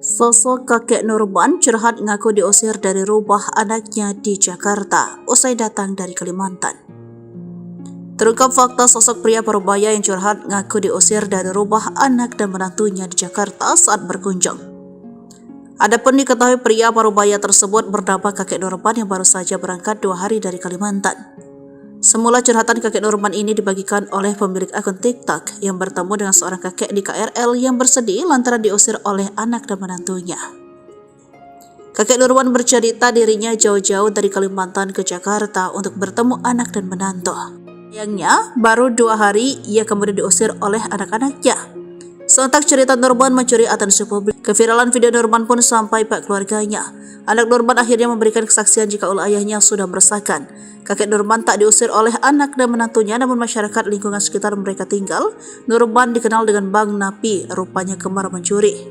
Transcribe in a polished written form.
Sosok kakek Nurban curhat ngaku diusir dari rumah anaknya di Jakarta usai datang dari Kalimantan. Terungkap fakta sosok pria parubaya yang curhat ngaku diusir dari rumah anak dan menantunya di Jakarta saat berkunjung. Adapun diketahui pria parubaya tersebut bernama kakek Nurban yang baru saja berangkat 2 hari dari Kalimantan. Semula curhatan kakek Nurban ini dibagikan oleh pemilik akun TikTok yang bertemu dengan seorang kakek di KRL yang bersedih lantaran diusir oleh anak dan menantunya. Kakek Nurban bercerita dirinya jauh-jauh dari Kalimantan ke Jakarta untuk bertemu anak dan menantu. Sayangnya, baru 2 hari ia kemudian diusir oleh anak-anaknya. Sontak cerita Nurban mencuri atensi publik. Keviralan video Nurban pun sampai pihak keluarganya. Anak Nurban akhirnya memberikan kesaksian jika ulah ayahnya sudah meresahkan. Kakek Nurban tak diusir oleh anak dan menantunya, namun masyarakat lingkungan sekitar mereka tinggal. Nurban dikenal dengan Bang Napi, rupanya gemar mencuri.